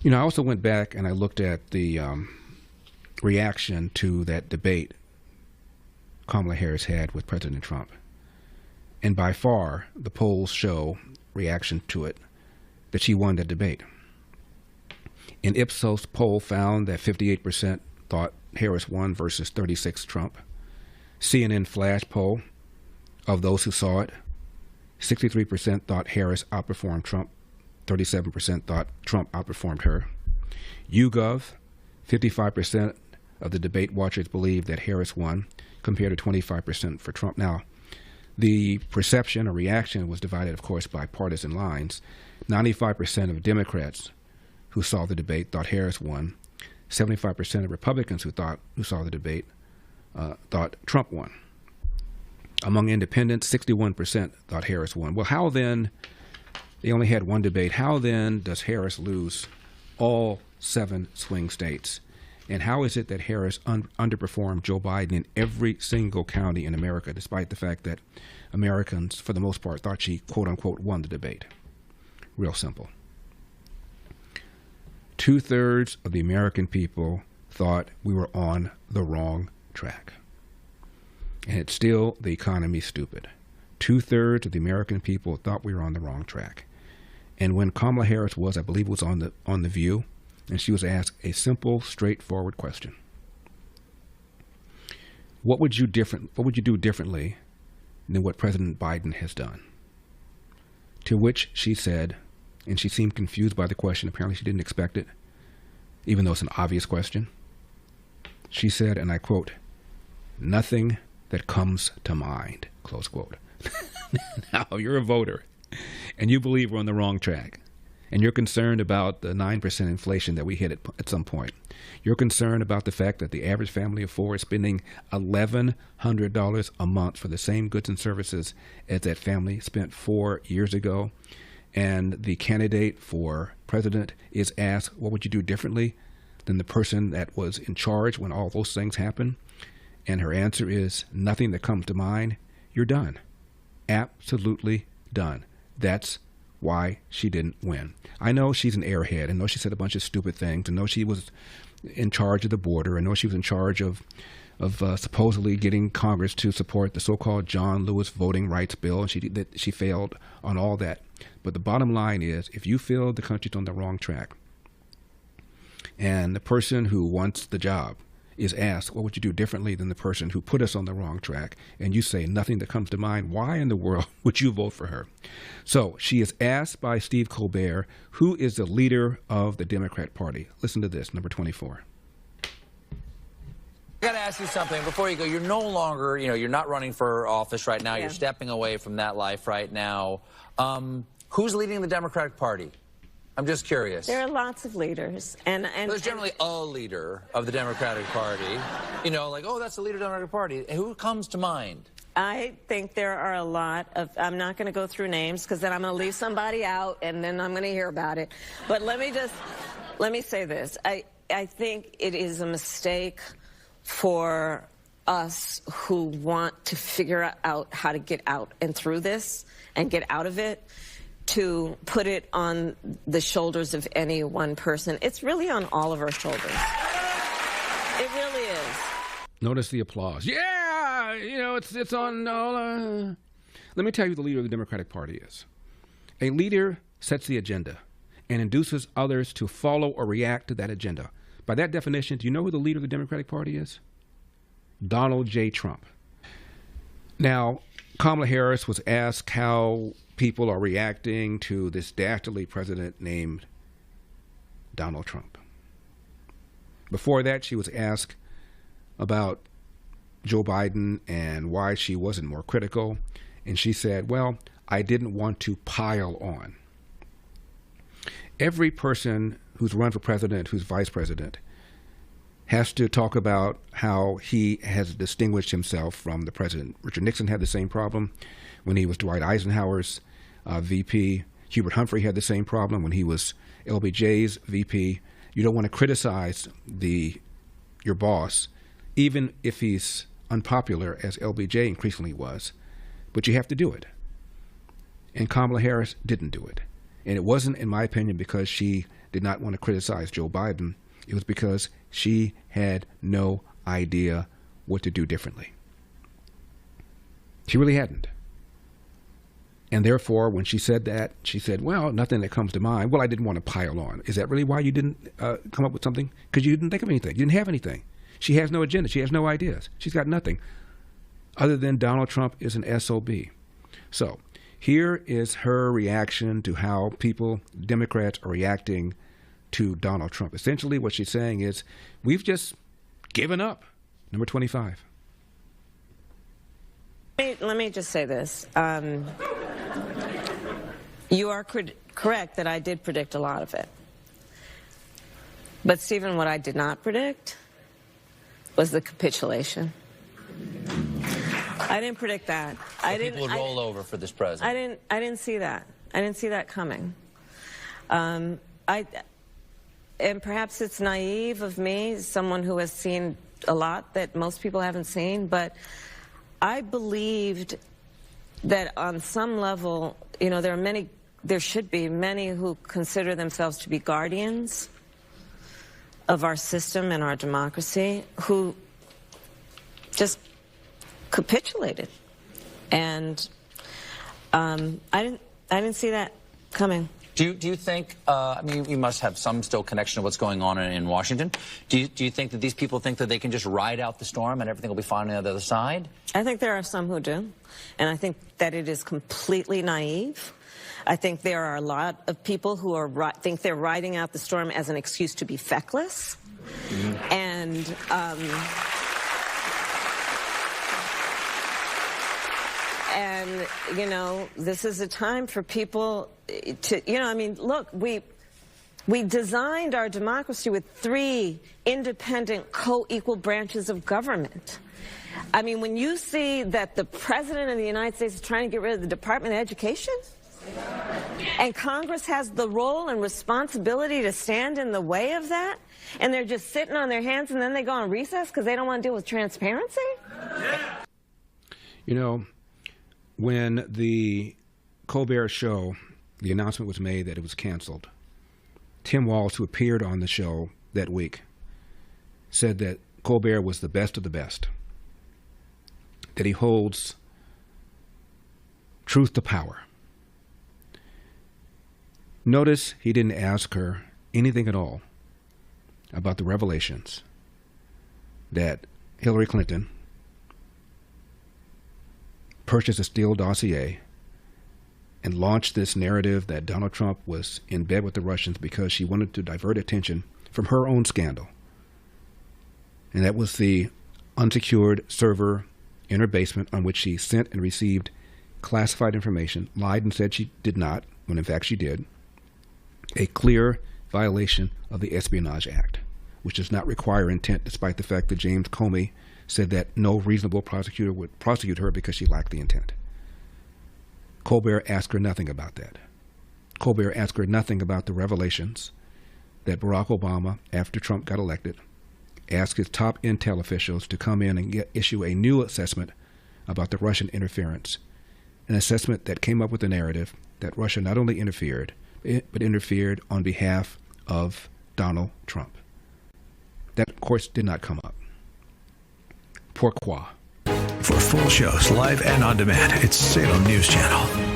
You know, I also went back and I looked at the reaction to that debate Kamala Harris had with President Trump. And by far, the polls show reaction to it that she won the debate. An Ipsos poll found that 58% thought Harris won versus 36% Trump. CNN flash poll of those who saw it, 63% thought Harris outperformed Trump, 37% thought Trump outperformed her. YouGov, 55% of the debate watchers believe that Harris won, compared to 25% for Trump. Now, the perception or reaction was divided, of course, by partisan lines. 95% of Democrats who saw the debate thought Harris won. 75% of Republicans who saw the debate thought Trump won. Among independents, 61% thought Harris won. Well, how then, they only had one debate, how then does Harris lose all 7 swing states? And how is it that Harris underperformed Joe Biden in every single county in America, despite the fact that Americans, for the most part, thought she, quote unquote, won the debate? Real simple. 2/3 of the American people thought we were on the wrong track. And it's still the economy stupid. 2/3 of the American people thought we were on the wrong track. And when Kamala Harris was, I believe it was on the View, and she was asked a simple, straightforward question. What would you do differently than what President Biden has done? To which she said, and she seemed confused by the question, apparently she didn't expect it, even though it's an obvious question. She said, and I quote, "Nothing that comes to mind," close quote. Now, you're a voter, and you believe we're on the wrong track, and you're concerned about the 9% inflation that we hit at some point. You're concerned about the fact that the average family of 4 is spending $1,100 a month for the same goods and services as that family spent 4 years ago. And the candidate for president is asked, what would you do differently than the person that was in charge when all those things happened? And her answer is, nothing that comes to mind. You're done. Absolutely done. That's why she didn't win. I know she's an airhead. I know she said a bunch of stupid things. I know she was in charge of the border. I know she was in charge of supposedly getting Congress to support the so-called John Lewis voting rights bill, and she failed on all that. But the bottom line is, if you feel the country's on the wrong track, and the person who wants the job is asked, what would you do differently than the person who put us on the wrong track, and you say nothing that comes to mind, why in the world would you vote for her? So she is asked by Steve Colbert, who is the leader of the Democrat Party? Listen to this, number 24. I got to ask you something before you go. You're no longer, you're not running for office right now. Yeah. You're stepping away from that life right now. Who's leading the Democratic Party? I'm just curious. There are lots of leaders. And there's generally a leader of the Democratic Party. Like, oh, that's the leader of the Democratic Party. Who comes to mind? I think there are a lot of, I'm not going to go through names because then I'm going to leave somebody out and then I'm going to hear about it. But let me say this. I think it is a mistake for us who want to figure out how to get out and through this and get out of it, to put it on the shoulders of any one person. It's really on all of our shoulders. It really is. Notice the applause. Yeah, it's on all. Let me tell you who the leader of the Democratic Party is. A leader sets the agenda and induces others to follow or react to that agenda. By that definition, do you know who the leader of the Democratic Party is? Donald J. Trump. Now, Kamala Harris was asked how people are reacting to this dastardly president named Donald Trump. Before that, she was asked about Joe Biden and why she wasn't more critical. And she said, well, I didn't want to pile on. Every person who's run for president, who's vice president, has to talk about how he has distinguished himself from the president. Richard Nixon had the same problem when he was Dwight Eisenhower's VP. Hubert Humphrey had the same problem when he was LBJ's VP. You don't want to criticize your boss, even if he's unpopular, as LBJ increasingly was, but you have to do it. And Kamala Harris didn't do it. And it wasn't, in my opinion, because she did not want to criticize Joe Biden. It was because she had no idea what to do differently. She really hadn't. And therefore, when she said that, she said, well, nothing that comes to mind. Well, I didn't want to pile on. Is that really why you didn't come up with something? Because you didn't think of anything. You didn't have anything. She has no agenda. She has no ideas. She's got nothing other than Donald Trump is an SOB. So here is her reaction to how people, Democrats, are reacting to Donald Trump. Essentially, what she's saying is, we've just given up. Number 25. Let me just say this. You are correct that I did predict a lot of it. But, Stephen, what I did not predict was the capitulation. I didn't predict that. People would roll over for this president. I didn't see that. I didn't see that coming. And perhaps it's naive of me, someone who has seen a lot that most people haven't seen, but I believed that on some level, you know, there should be many who consider themselves to be guardians of our system and our democracy who just capitulated. And I didn't see that coming. Do you think, I mean, you must have some still connection to what's going on in Washington. Do you think that these people think that they can just ride out the storm and everything will be fine on the other side? I think there are some who do. And I think that it is completely naive. I think there are a lot of people who think they're riding out the storm as an excuse to be feckless. Mm-hmm. And and, you know, this is a time for people to, you know, I mean, look, we designed our democracy with 3 independent, co-equal branches of government. I mean, when you see that the President of the United States is trying to get rid of the Department of Education, and Congress has the role and responsibility to stand in the way of that, and they're just sitting on their hands and then they go on recess because they don't want to deal with transparency? You know, when the Colbert show, the announcement was made that it was canceled, Tim Walz, who appeared on the show that week, said that Colbert was the best of the best, that he holds truth to power. Notice he didn't ask her anything at all about the revelations that Hillary Clinton purchased a Steele dossier and launched this narrative that Donald Trump was in bed with the Russians because she wanted to divert attention from her own scandal. And that was the unsecured server in her basement on which she sent and received classified information, lied and said she did not, when in fact she did. A clear violation of the Espionage Act, which does not require intent, despite the fact that James Comey said that no reasonable prosecutor would prosecute her because she lacked the intent. Colbert asked her nothing about that. Colbert asked her nothing about the revelations that Barack Obama, after Trump got elected, asked his top intel officials to come in and issue a new assessment about the Russian interference, an assessment that came up with the narrative that Russia not only interfered, but interfered on behalf of Donald Trump. That, of course, did not come up. Pourquoi? For full shows, live and on demand, it's Salem News Channel.